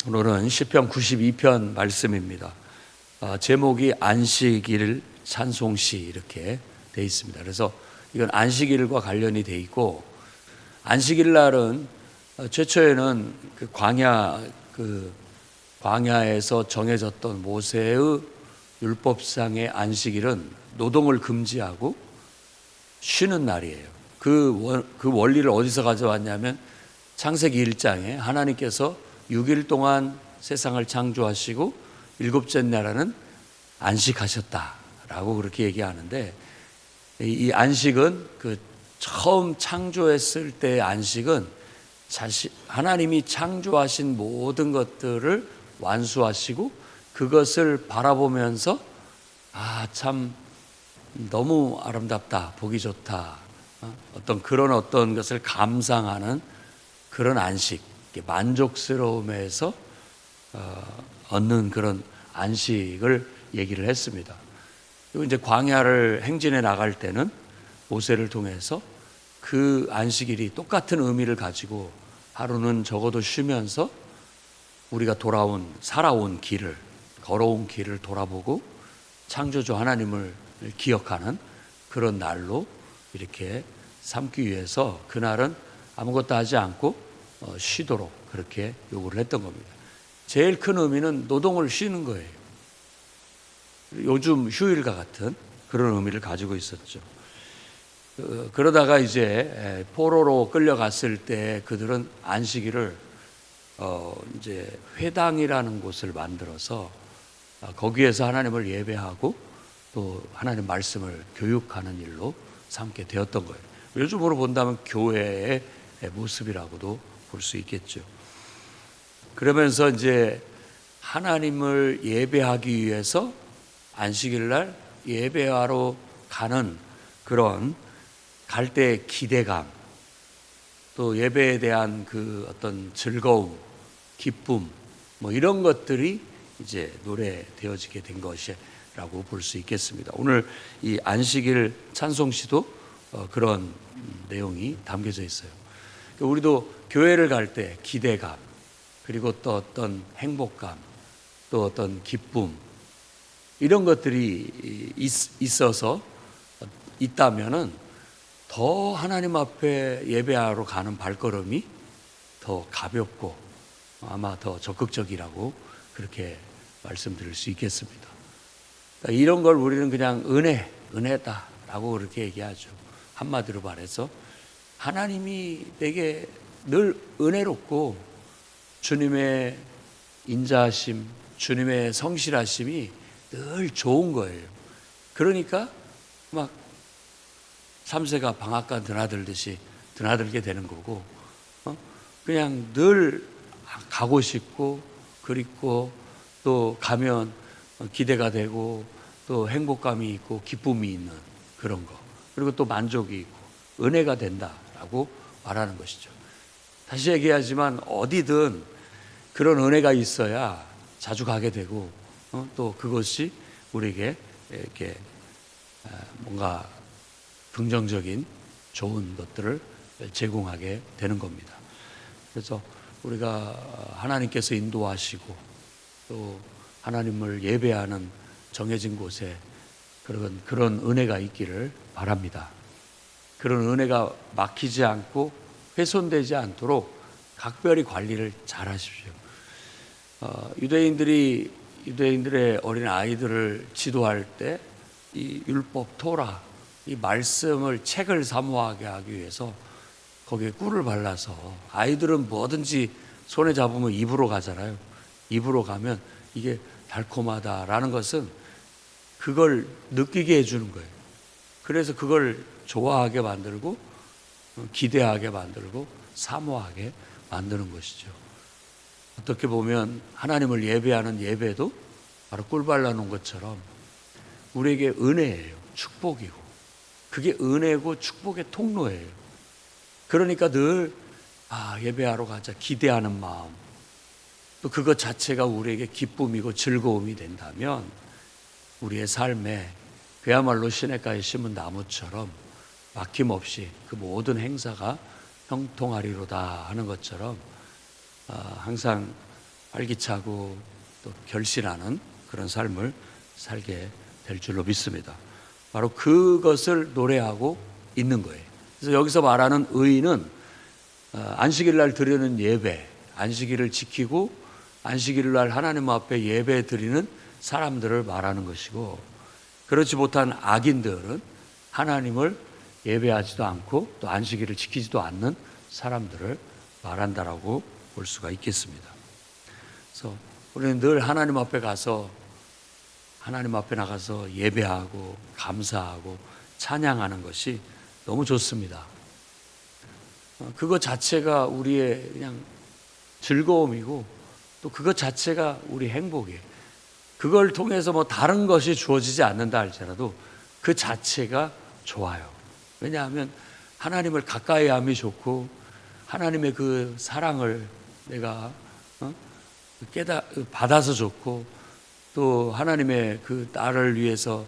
오늘은 시편 92편 말씀입니다. 제목이 안식일 찬송시 이렇게 되어 있습니다. 그래서 이건 안식일과 관련이 되어 있고, 안식일 날은 최초에는 광야에서 정해졌던 모세의 율법상의 안식일은 노동을 금지하고 쉬는 날이에요. 그 원리를 어디서 가져왔냐면 창세기 1장에 하나님께서 6일 동안 세상을 창조하시고 일곱째 날에는 안식하셨다라고 그렇게 얘기하는데, 이 안식은 처음 창조했을 때의 안식은 하나님이 창조하신 모든 것들을 완수하시고 그것을 바라보면서 참 너무 아름답다, 보기 좋다, 어떤 것을 감상하는 그런 안식, 만족스러움에서 얻는 그런 안식을 얘기를 했습니다. 그리고 이제 광야를 행진해 나갈 때는 모세를 통해서 그 안식일이 똑같은 의미를 가지고 하루는 적어도 쉬면서 우리가 살아온 길을, 걸어온 길을 돌아보고 창조주 하나님을 기억하는 그런 날로 이렇게 삼기 위해서 그날은 아무것도 하지 않고 쉬도록 그렇게 요구를 했던 겁니다. 제일 큰 의미는 노동을 쉬는 거예요. 요즘 휴일과 같은 그런 의미를 가지고 있었죠. 그러다가 이제 포로로 끌려갔을 때 그들은 안식일을 이제 회당이라는 곳을 만들어서 거기에서 하나님을 예배하고 또 하나님 말씀을 교육하는 일로 삼게 되었던 거예요. 요즘으로 본다면 교회의 모습이라고도 볼 수 있겠죠. 그러면서 이제 하나님을 예배하기 위해서 안식일 날 예배하러 가는 그런 갈 때의 기대감, 또 예배에 대한 그 어떤 즐거움, 기쁨, 이런 것들이 이제 노래되어지게 된 것이라고 볼 수 있겠습니다. 오늘 이 안식일 찬송시도 그런 내용이 담겨져 있어요. 우리도 교회를 갈 때 기대감, 그리고 또 어떤 행복감, 또 어떤 기쁨, 이런 것들이 있어서 있다면은 더 하나님 앞에 예배하러 가는 발걸음이 더 가볍고 아마 더 적극적이라고 그렇게 말씀드릴 수 있겠습니다. 그러니까 이런 걸 우리는 그냥 은혜다라고 그렇게 얘기하죠. 한마디로 말해서 하나님이 내게 늘 은혜롭고 주님의 인자하심, 주님의 성실하심이 늘 좋은 거예요. 그러니까 막 3세가 방앗간 드나들듯이 드나들게 되는 거고, 그냥 늘 가고 싶고 그립고 또 가면 기대가 되고 또 행복감이 있고 기쁨이 있는 그런 거, 그리고 또 만족이 있고 은혜가 된다라고 말하는 것이죠. 다시 얘기하지만 어디든 그런 은혜가 있어야 자주 가게 되고 또 그것이 우리에게 이렇게 뭔가 긍정적인 좋은 것들을 제공하게 되는 겁니다. 그래서 우리가 하나님께서 인도하시고 또 하나님을 예배하는 정해진 곳에 그런 은혜가 있기를 바랍니다. 그런 은혜가 막히지 않고 훼손되지 않도록 각별히 관리를 잘 하십시오. 유대인들의 어린 아이들을 지도할 때 이 율법 토라, 이 말씀을 책을 사모하게 하기 위해서 거기에 꿀을 발라서, 아이들은 뭐든지 손에 잡으면 입으로 가잖아요. 입으로 가면 이게 달콤하다라는 것은 그걸 느끼게 해주는 거예요. 그래서 그걸 좋아하게 만들고 기대하게 만들고 사모하게 만드는 것이죠. 어떻게 보면 하나님을 예배하는 예배도 바로 꿀 발라놓은 것처럼 우리에게 은혜예요. 축복이고 그게 은혜고 축복의 통로예요. 그러니까 늘 예배하러 가자 기대하는 마음, 또 그것 자체가 우리에게 기쁨이고 즐거움이 된다면 우리의 삶에 그야말로 시냇가에 심은 나무처럼 막힘없이 그 모든 행사가 형통하리로다 하는 것처럼 항상 활기차고 또 결실하는 그런 삶을 살게 될 줄로 믿습니다. 바로 그것을 노래하고 있는 거예요. 그래서 여기서 말하는 의인은 안식일 날 드리는 예배, 안식일을 지키고 안식일 날 하나님 앞에 예배 드리는 사람들을 말하는 것이고, 그렇지 못한 악인들은 하나님을 예배하지도 않고 또 안식일을 지키지도 않는 사람들을 말한다라고 볼 수가 있겠습니다. 그래서 우리는 늘 하나님 앞에 가서, 하나님 앞에 나가서 예배하고 감사하고 찬양하는 것이 너무 좋습니다. 그것 자체가 우리의 그냥 즐거움이고 또 그것 자체가 우리 행복이에요. 그걸 통해서 뭐 다른 것이 주어지지 않는다 할지라도 그 자체가 좋아요. 왜냐하면 하나님을 가까이 함이 좋고 하나님의 그 사랑을 내가 받아서 좋고 또 하나님의 그 나를 위해서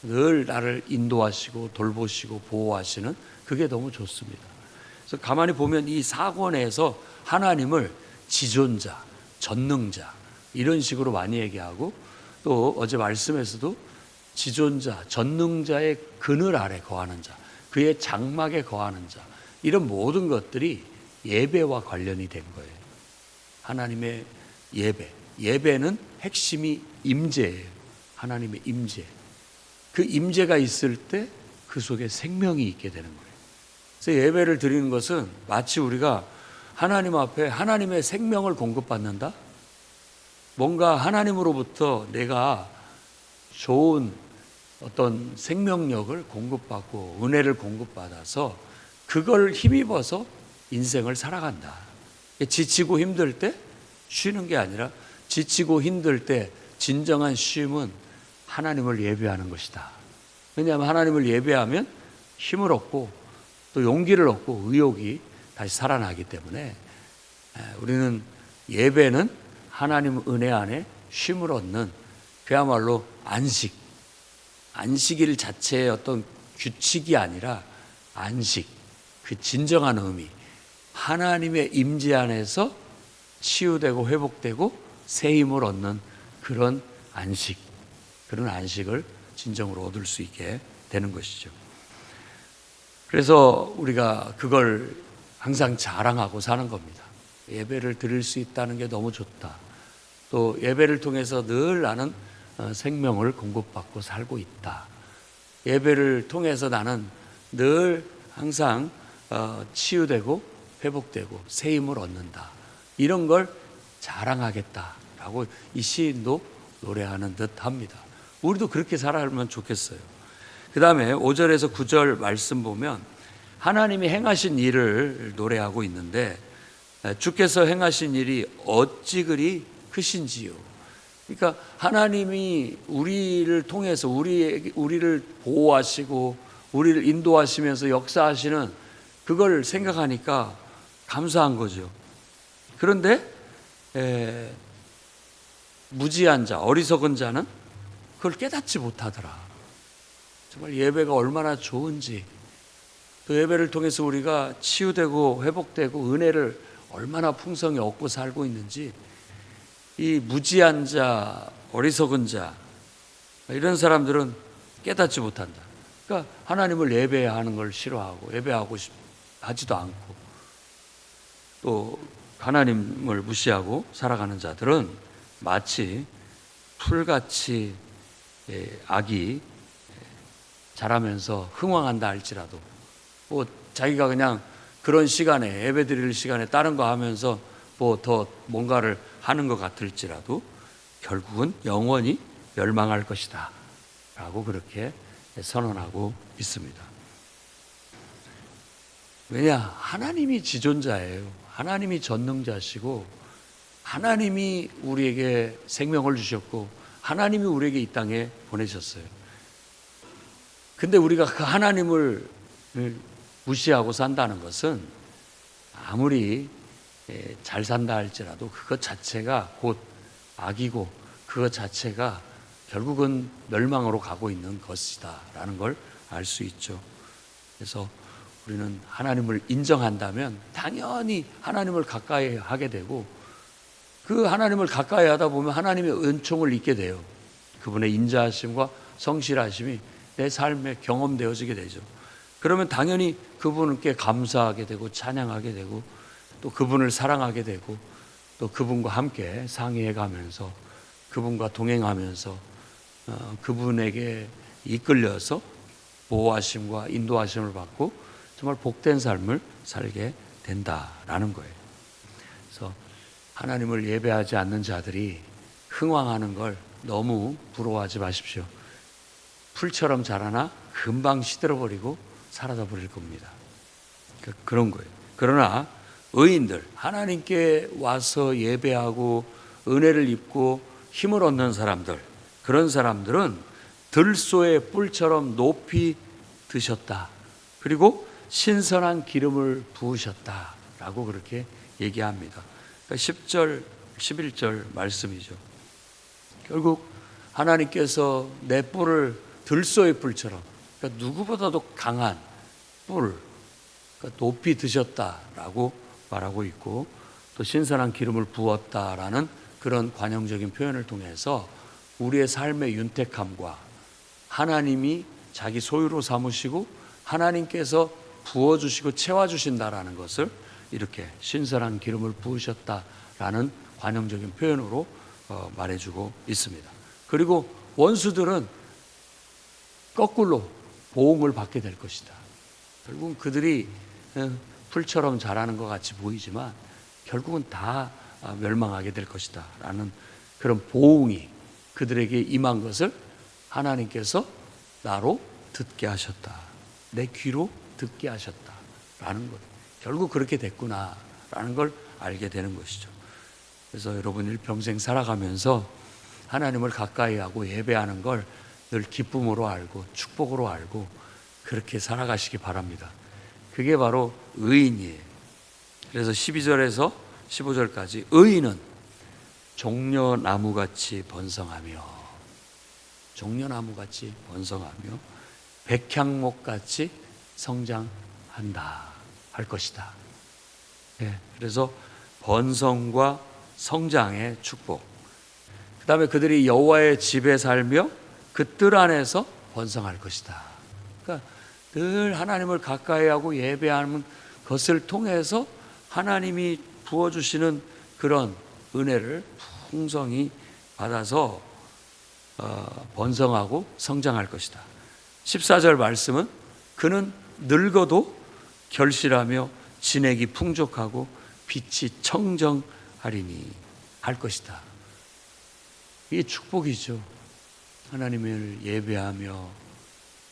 늘 나를 인도하시고 돌보시고 보호하시는 그게 너무 좋습니다. 그래서 가만히 보면 이 사권에서 하나님을 지존자, 전능자 이런 식으로 많이 얘기하고 또 어제 말씀에서도 지존자, 전능자의 그늘 아래 거하는 자, 그의 장막에 거하는 자, 이런 모든 것들이 예배와 관련이 된 거예요. 하나님의 예배, 예배는 핵심이 임재예요. 하나님의 임재. 그 임재가 있을 때 그 속에 생명이 있게 되는 거예요. 그래서 예배를 드리는 것은 마치 우리가 하나님 앞에 하나님의 생명을 공급받는다? 뭔가 하나님으로부터 내가 좋은 어떤 생명력을 공급받고 은혜를 공급받아서 그걸 힘입어서 인생을 살아간다. 지치고 힘들 때 쉬는 게 아니라 지치고 힘들 때 진정한 쉼은 하나님을 예배하는 것이다. 왜냐하면 하나님을 예배하면 힘을 얻고 또 용기를 얻고 의욕이 다시 살아나기 때문에 우리는 예배는 하나님 은혜 안에 쉼을 얻는 그야말로 안식일 자체의 어떤 규칙이 아니라 안식, 그 진정한 의미, 하나님의 임재 안에서 치유되고 회복되고 새 힘을 얻는 그런 안식, 그런 안식을 진정으로 얻을 수 있게 되는 것이죠. 그래서 우리가 그걸 항상 자랑하고 사는 겁니다. 예배를 드릴 수 있다는 게 너무 좋다. 또 예배를 통해서 늘 나는 생명을 공급받고 살고 있다. 예배를 통해서 나는 늘 항상 치유되고 회복되고 새 힘을 얻는다. 이런 걸 자랑하겠다라고 이 시인도 노래하는 듯 합니다. 우리도 그렇게 살아가면 좋겠어요. 그 다음에 5절에서 9절 말씀 보면 하나님이 행하신 일을 노래하고 있는데 주께서 행하신 일이 어찌 그리 크신지요. 그러니까 하나님이 우리를 통해서 우리를 보호하시고 우리를 인도하시면서 역사하시는 그걸 생각하니까 감사한 거죠. 그런데 무지한 자, 어리석은 자는 그걸 깨닫지 못하더라. 정말 예배가 얼마나 좋은지, 또 예배를 통해서 우리가 치유되고 회복되고 은혜를 얼마나 풍성히 얻고 살고 있는지 이 무지한 자, 어리석은 자 이런 사람들은 깨닫지 못한다. 그러니까 하나님을 예배하는 걸 싫어하고 예배하고 하지도 않고 또 하나님을 무시하고 살아가는 자들은 마치 풀같이 악이 자라면서 흥황한다 할지라도 뭐 자기가 그냥 그런 시간에 예배 드릴 시간에 다른 거 하면서 뭐 더 뭔가를 하는 것 같을지라도 결국은 영원히 멸망할 것이다 라고 그렇게 선언하고 있습니다. 왜냐? 하나님이 지존자예요. 하나님이 전능자시고 하나님이 우리에게 생명을 주셨고 하나님이 우리에게 이 땅에 보내셨어요. 근데 우리가 그 하나님을 무시하고 산다는 것은 아무리 잘 산다 할지라도 그것 자체가 곧 악이고 그것 자체가 결국은 멸망으로 가고 있는 것이다 라는 걸 알 수 있죠. 그래서 우리는 하나님을 인정한다면 당연히 하나님을 가까이 하게 되고 그 하나님을 가까이 하다 보면 하나님의 은총을 잊게 돼요. 그분의 인자하심과 성실하심이 내 삶에 경험되어지게 되죠. 그러면 당연히 그분께 감사하게 되고 찬양하게 되고 또 그분을 사랑하게 되고 또 그분과 함께 상의해 가면서 그분과 동행하면서 그분에게 이끌려서 보호하심과 인도하심을 받고 정말 복된 삶을 살게 된다라는 거예요. 그래서 하나님을 예배하지 않는 자들이 흥왕하는 걸 너무 부러워하지 마십시오. 풀처럼 자라나 금방 시들어버리고 사라져 버릴 겁니다. 그런 거예요. 그러나 의인들, 하나님께 와서 예배하고 은혜를 입고 힘을 얻는 사람들, 그런 사람들은 들소의 뿔처럼 높이 드셨다. 그리고 신선한 기름을 부으셨다라고 그렇게 얘기합니다. 그러니까 10절, 11절 말씀이죠. 결국 하나님께서 내 뿔을 들소의 뿔처럼, 그러니까 누구보다도 강한 뿔, 그러니까 높이 드셨다라고 말하고 있고, 또 신선한 기름을 부었다라는 그런 관용적인 표현을 통해서 우리의 삶의 윤택함과 하나님이 자기 소유로 삼으시고 하나님께서 부어주시고 채워주신다라는 것을 이렇게 신선한 기름을 부으셨다라는 관용적인 표현으로 말해주고 있습니다. 그리고 원수들은 거꾸로 보응을 받게 될 것이다. 결국은 그들이 풀처럼 자라는 것 같이 보이지만 결국은 다 멸망하게 될 것이다 라는 그런 보응이 그들에게 임한 것을 하나님께서 나로 듣게 하셨다. 내 귀로 듣게 하셨다 라는 것. 결국 그렇게 됐구나 라는 걸 알게 되는 것이죠. 그래서 여러분 일평생 살아가면서 하나님을 가까이 하고 예배하는 걸 늘 기쁨으로 알고 축복으로 알고 그렇게 살아가시기 바랍니다. 그게 바로 의인이에요. 그래서 12절에서 15절까지 의인은 종려나무같이 번성하며 종려나무같이 번성하며 백향목같이 성장한다 할 것이다. 네, 그래서 번성과 성장의 축복. 그 다음에 그들이 여호와의 집에 살며 그 뜰 안에서 번성할 것이다. 그러니까 늘 하나님을 가까이 하고 예배하는 것을 통해서 하나님이 부어주시는 그런 은혜를 풍성히 받아서 번성하고 성장할 것이다. 14절 말씀은 그는 늙어도 결실하며 진액이 풍족하고 빛이 청정하리니 할 것이다. 이게 축복이죠. 하나님을 예배하며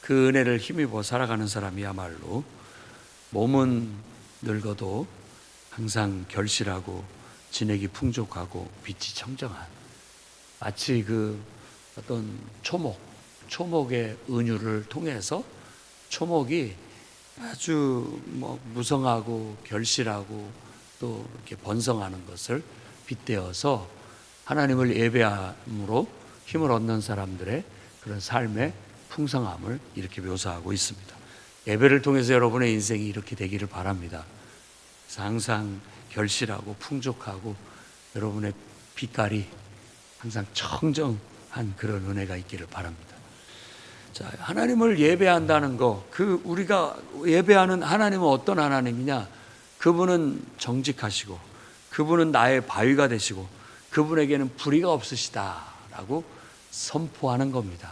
그 은혜를 힘입어 살아가는 사람이야말로 몸은 늙어도 항상 결실하고 진액이 풍족하고 빛이 청정한, 마치 그 어떤 초목의 은유를 통해서 초목이 아주 무성하고 결실하고 또 이렇게 번성하는 것을 빗대어서 하나님을 예배함으로 힘을 얻는 사람들의 그런 삶의 풍성함을 이렇게 묘사하고 있습니다. 예배를 통해서 여러분의 인생이 이렇게 되기를 바랍니다. 항상 결실하고 풍족하고 여러분의 빛깔이 항상 청정한 그런 은혜가 있기를 바랍니다. 자, 하나님을 예배한다는 거, 우리가 예배하는 하나님은 어떤 하나님이냐? 그분은 정직하시고 그분은 나의 바위가 되시고 그분에게는 불의가 없으시다라고 선포하는 겁니다.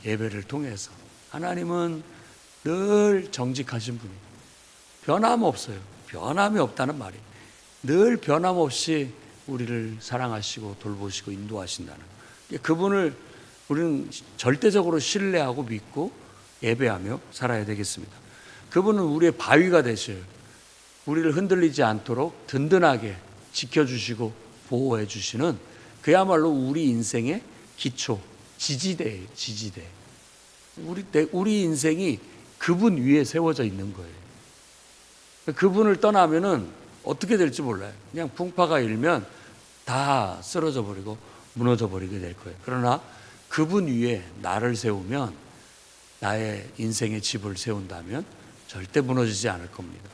예배를 통해서 하나님은 늘 정직하신 분이에요. 변함없어요. 변함이 없다는 말이에요. 늘 변함없이 우리를 사랑하시고 돌보시고 인도하신다는 거예요. 그분을 우리는 절대적으로 신뢰하고 믿고 예배하며 살아야 되겠습니다. 그분은 우리의 바위가 되셔요. 우리를 흔들리지 않도록 든든하게 지켜주시고 보호해 주시는 그야말로 우리 인생의 기초, 지지대예요. 지지대. 우리 인생이 그분 위에 세워져 있는 거예요. 그분을 떠나면은 어떻게 될지 몰라요. 그냥 풍파가 일면 다 쓰러져 버리고 무너져 버리게 될 거예요. 그러나 그분 위에 나를 세우면, 나의 인생의 집을 세운다면 절대 무너지지 않을 겁니다.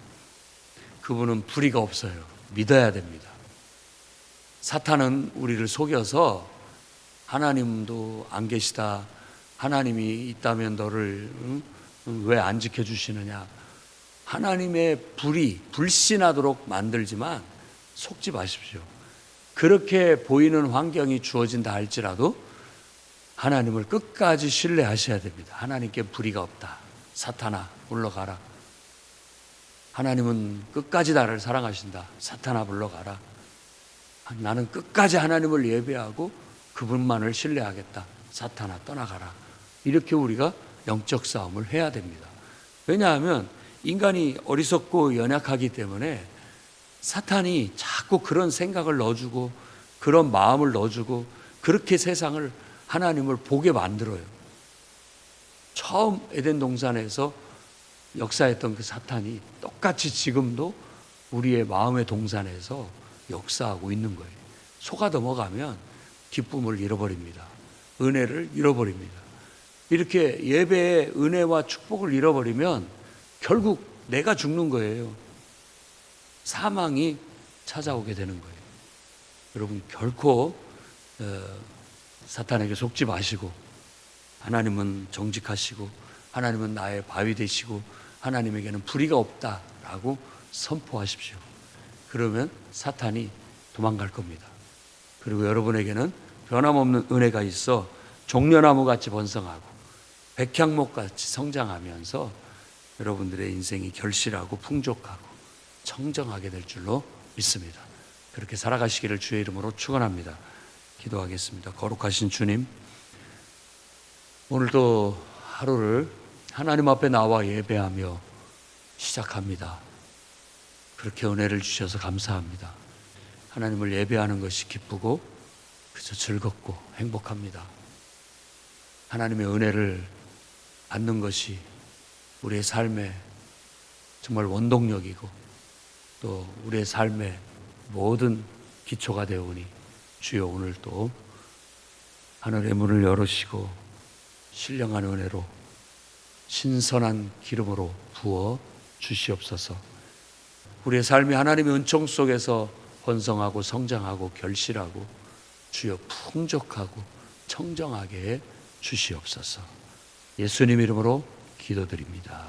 그분은 불의가 없어요. 믿어야 됩니다. 사탄은 우리를 속여서 하나님도 안 계시다, 하나님이 있다면 너를 왜 안 지켜주시느냐, 하나님의 불이 불신하도록 만들지만 속지 마십시오. 그렇게 보이는 환경이 주어진다 할지라도 하나님을 끝까지 신뢰하셔야 됩니다. 하나님께 불의가 없다. 사탄아 물러가라. 하나님은 끝까지 나를 사랑하신다. 사탄아 물러가라. 나는 끝까지 하나님을 예배하고 그분만을 신뢰하겠다. 사탄아 떠나가라. 이렇게 우리가 영적 싸움을 해야 됩니다. 왜냐하면 인간이 어리석고 연약하기 때문에 사탄이 자꾸 그런 생각을 넣어주고 그런 마음을 넣어주고 그렇게 세상을, 하나님을 보게 만들어요. 처음 에덴 동산에서 역사했던 그 사탄이 똑같이 지금도 우리의 마음의 동산에서 역사하고 있는 거예요. 속아 넘어가면 기쁨을 잃어버립니다. 은혜를 잃어버립니다. 이렇게 예배의 은혜와 축복을 잃어버리면 결국 내가 죽는 거예요. 사망이 찾아오게 되는 거예요. 여러분 결코 사탄에게 속지 마시고, 하나님은 정직하시고 하나님은 나의 바위 되시고 하나님에게는 불의가 없다라고 선포하십시오. 그러면 사탄이 도망갈 겁니다. 그리고 여러분에게는 변함없는 은혜가 있어 종려나무같이 번성하고 백향목같이 성장하면서 여러분들의 인생이 결실하고 풍족하고 청정하게 될 줄로 믿습니다. 그렇게 살아가시기를 주의 이름으로 축원합니다. 기도하겠습니다. 거룩하신 주님, 오늘도 하루를 하나님 앞에 나와 예배하며 시작합니다. 그렇게 은혜를 주셔서 감사합니다. 하나님을 예배하는 것이 기쁘고 그저 즐겁고 행복합니다. 하나님의 은혜를 받는 것이 우리의 삶의 정말 원동력이고 또 우리의 삶의 모든 기초가 되오니 주여 오늘도 하늘의 문을 열으시고 신령한 은혜로 신선한 기름으로 부어 주시옵소서. 우리의 삶이 하나님의 은총 속에서 번성하고 성장하고 결실하고 주여 풍족하고 청정하게 해 주시옵소서. 예수님 이름으로 기도드립니다.